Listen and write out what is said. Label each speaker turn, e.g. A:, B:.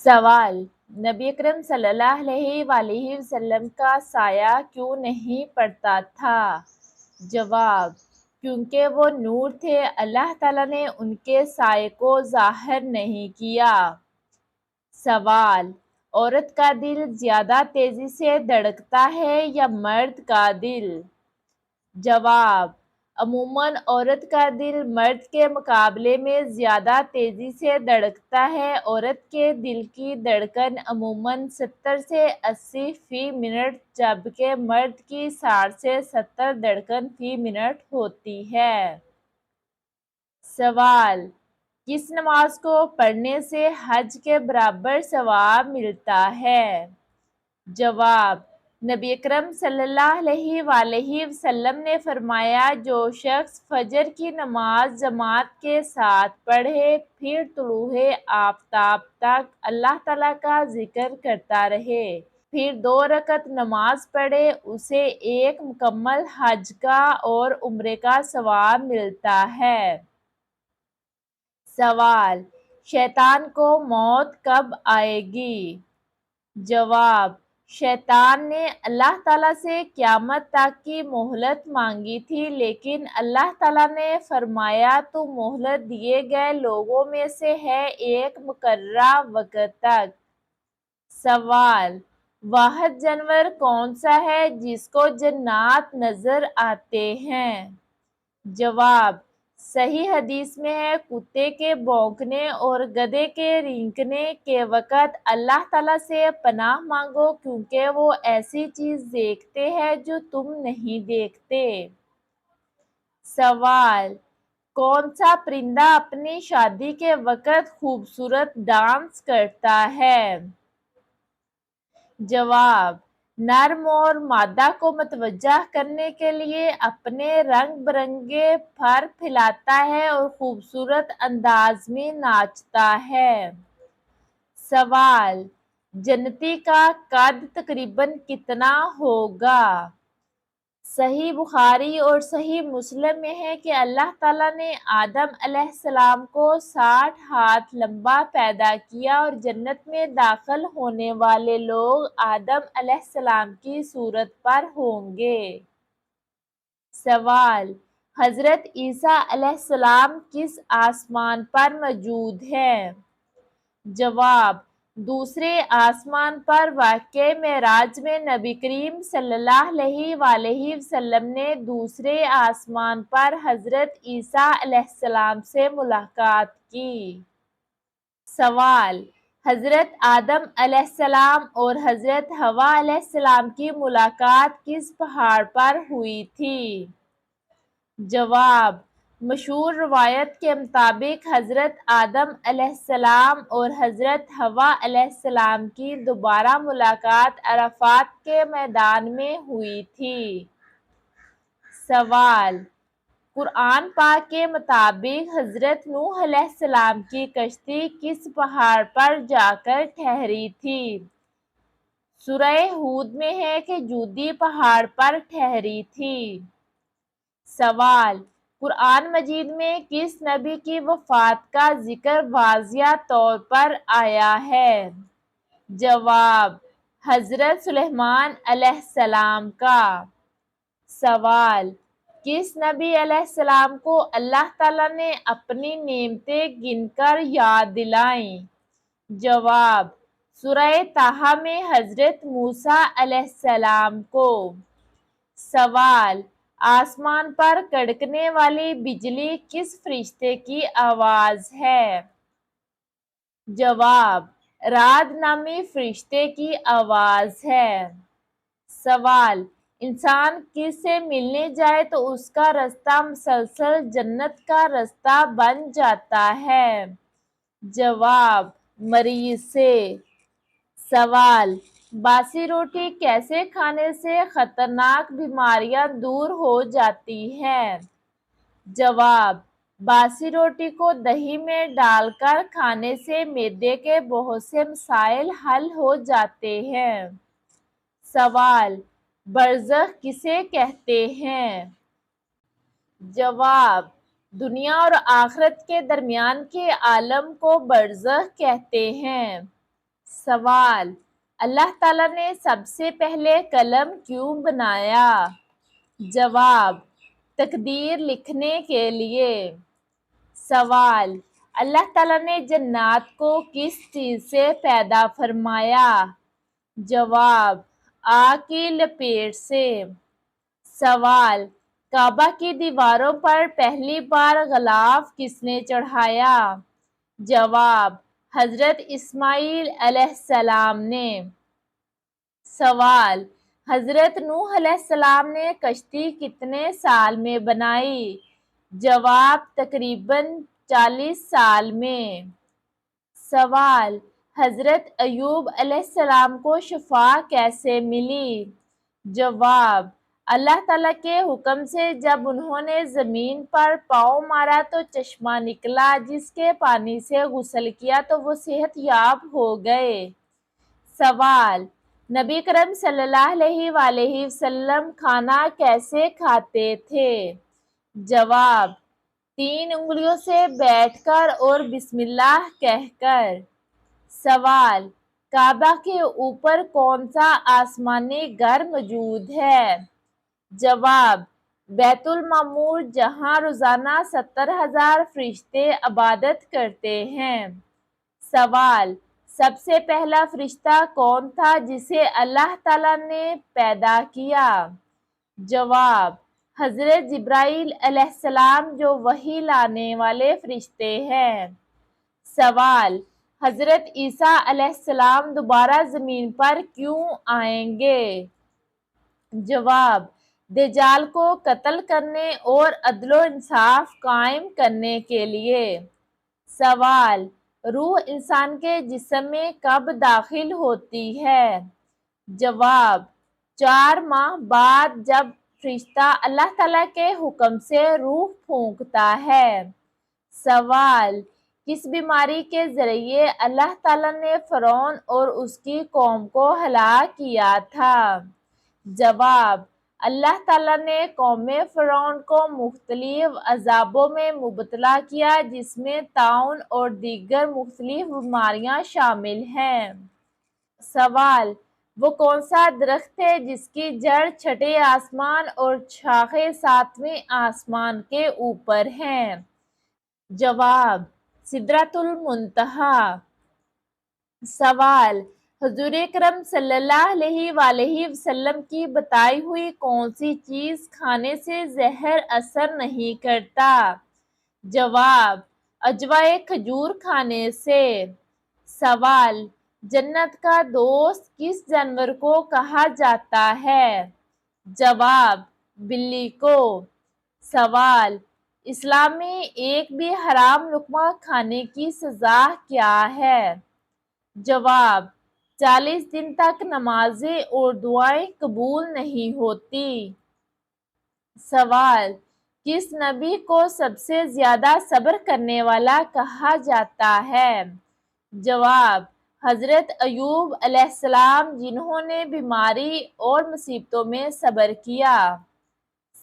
A: سوال: نبی اکرم صلی اللہ علیہ وآلہ وسلم کا سایہ کیوں نہیں پڑتا تھا؟ جواب: کیونکہ وہ نور تھے، اللہ تعالیٰ نے ان کے سائے کو ظاہر نہیں کیا۔ سوال: عورت کا دل زیادہ تیزی سے دھڑکتا ہے یا مرد کا دل؟ جواب: عموماً عورت کا دل مرد کے مقابلے میں زیادہ تیزی سے دھڑکتا ہے۔ عورت کے دل کی دھڑکن عموماً 70 سے 80 فی منٹ جبکہ مرد کی 60 سے 70 دھڑکن فی منٹ ہوتی ہے۔ سوال: کس نماز کو پڑھنے سے حج کے برابر ثواب ملتا ہے؟ جواب: نبی اکرم صلی اللہ علیہ وآلہ وسلم نے فرمایا، جو شخص فجر کی نماز جماعت کے ساتھ پڑھے پھر طلوع آفتاب تک اللہ تعالیٰ کا ذکر کرتا رہے پھر 2 رکعت نماز پڑھے، اسے ایک مکمل حج کا اور عمرے کا ثواب ملتا ہے۔ سوال: شیطان کو موت کب آئے گی؟ جواب: شیطان نے اللہ تعالیٰ سے قیامت تک کی مہلت مانگی تھی، لیکن اللہ تعالیٰ نے فرمایا تو مہلت دیے گئے لوگوں میں سے ہے ایک مقررہ وقت تک۔ سوال: واحد جانور کون سا ہے جس کو جنات نظر آتے ہیں؟ جواب: صحیح حدیث میں ہے، کتے کے بھونکنے اور گدھے کے رینکنے کے وقت اللہ تعالیٰ سے پناہ مانگو کیونکہ وہ ایسی چیز دیکھتے ہیں جو تم نہیں دیکھتے۔ سوال: کون سا پرندہ اپنی شادی کے وقت خوبصورت ڈانس کرتا ہے؟ جواب: نر مور مادہ کو متوجہ کرنے کے لیے اپنے رنگ برنگے پر پھیلاتا ہے اور خوبصورت انداز میں ناچتا ہے۔ سوال: جنتی کا قد تقریباً کتنا ہوگا؟ صحیح بخاری اور صحیح مسلم میں ہے کہ اللہ تعالیٰ نے آدم علیہ السلام کو 60 ہاتھ لمبا پیدا کیا اور جنت میں داخل ہونے والے لوگ آدم علیہ السلام کی صورت پر ہوں گے۔ سوال: حضرت عیسیٰ علیہ السلام کس آسمان پر موجود ہیں؟ جواب: دوسرے آسمان پر۔ واقعہ معراج میں نبی کریم صلی اللہ علیہ وآلہ وسلم نے دوسرے آسمان پر حضرت عیسیٰ علیہ السلام سے ملاقات کی۔ سوال: حضرت آدم علیہ السلام اور حضرت حوا علیہ السلام کی ملاقات کس پہاڑ پر ہوئی تھی؟ جواب: مشہور روایت کے مطابق حضرت آدم علیہ السلام اور حضرت حوا علیہ السلام کی دوبارہ ملاقات عرفات کے میدان میں ہوئی تھی۔ سوال: قرآن پاک کے مطابق حضرت نوح علیہ السلام کی کشتی کس پہاڑ پر جا کر ٹھہری تھی؟ سورہ ہود میں ہے کہ جودی پہاڑ پر ٹھہری تھی۔ سوال: قرآن مجید میں کس نبی کی وفات کا ذکر واضح طور پر آیا ہے؟ جواب: حضرت سلیمان علیہ السلام کا۔ سوال: کس نبی علیہ السلام کو اللہ تعالیٰ نے اپنی نعمتیں گن کر یاد دلائیں؟ جواب: سورہ طٰہٰ میں حضرت موسیٰ علیہ السلام کو۔ سوال: آسمان پر کڑکنے والی بجلی کس فرشتے کی آواز ہے؟ جواب: رعد نامی فرشتے کی آواز ہے۔ سوال: انسان کس سے ملنے جائے تو اس کا رستہ مسلسل جنت کا رستہ بن جاتا ہے؟ جواب: مریض سے۔ سوال: باسی روٹی کیسے کھانے سے خطرناک بیماریاں دور ہو جاتی ہیں؟ جواب: باسی روٹی کو دہی میں ڈال کر کھانے سے معدے کے بہت سے مسائل حل ہو جاتے ہیں۔ سوال: برزخ کسے کہتے ہیں؟ جواب: دنیا اور آخرت کے درمیان کے عالم کو برزخ کہتے ہیں۔ سوال: اللہ تعالیٰ نے سب سے پہلے قلم کیوں بنایا؟ جواب: تقدیر لکھنے کے لیے۔ سوال: اللہ تعالیٰ نے جنات کو کس چیز سے پیدا فرمایا؟ جواب: آگ کی لپیٹ سے۔ سوال: کعبہ کی دیواروں پر پہلی بار غلاف کس نے چڑھایا؟ جواب: حضرت اسماعیل علیہ السلام نے۔ سوال: حضرت نوح علیہ السلام نے کشتی کتنے سال میں بنائی؟ جواب: تقریباً 40 سال میں۔ سوال: حضرت ایوب علیہ السلام کو شفا کیسے ملی؟ جواب: اللہ تعالیٰ کے حکم سے جب انہوں نے زمین پر پاؤں مارا تو چشمہ نکلا، جس کے پانی سے غسل کیا تو وہ صحت یاب ہو گئے۔ سوال: نبی کریم صلی اللہ علیہ وآلہ وسلم کھانا کیسے کھاتے تھے؟ جواب: 3 انگلیوں سے بیٹھ کر اور بسم اللہ کہہ کر۔ سوال: کعبہ کے اوپر کون سا آسمانی گھر موجود ہے؟ جواب: بیت المعمور، جہاں روزانہ 70,000 فرشتے عبادت کرتے ہیں۔ سوال: سب سے پہلا فرشتہ کون تھا جسے اللہ تعالیٰ نے پیدا کیا؟ جواب: حضرت جبرائیل علیہ السلام، جو وحی لانے والے فرشتے ہیں۔ سوال: حضرت عیسیٰ علیہ السلام دوبارہ زمین پر کیوں آئیں گے؟ جواب: دجال کو قتل کرنے اور عدل و انصاف قائم کرنے کے لیے۔ سوال: روح انسان کے جسم میں کب داخل ہوتی ہے؟ جواب: 4 ماہ بعد، جب فرشتہ اللہ تعالیٰ کے حکم سے روح پھونکتا ہے۔ سوال: کس بیماری کے ذریعے اللہ تعالیٰ نے فرعون اور اس کی قوم کو ہلاک کیا تھا؟ جواب: اللہ تعالیٰ نے قوم فرعون کو مختلف عذابوں میں مبتلا کیا، جس میں طاعون اور دیگر مختلف بیماریاں شامل ہیں۔ سوال: وہ کون سا درخت ہے جس کی جڑ 6 آسمان اور شاخیں 7ویں آسمان کے اوپر ہیں؟ جواب: سدرۃ المنتہی۔ سوال: حضور اکرم صلی اللہ علیہ وآلہ وسلم کی بتائی ہوئی کون سی چیز کھانے سے زہر اثر نہیں کرتا؟ جواب: عجوۂ کھجور کھانے سے۔ سوال: جنت کا دوست کس جانور کو کہا جاتا ہے؟ جواب: بلی کو۔ سوال: اسلام میں ایک بھی حرام لقمہ کھانے کی سزا کیا ہے؟ جواب: 40 دن تک نمازیں اور دعائیں قبول نہیں ہوتی۔ سوال: کس نبی کو سب سے زیادہ صبر کرنے والا کہا جاتا ہے؟ جواب: حضرت ایوب علیہ السلام، جنہوں نے بیماری اور مصیبتوں میں صبر کیا۔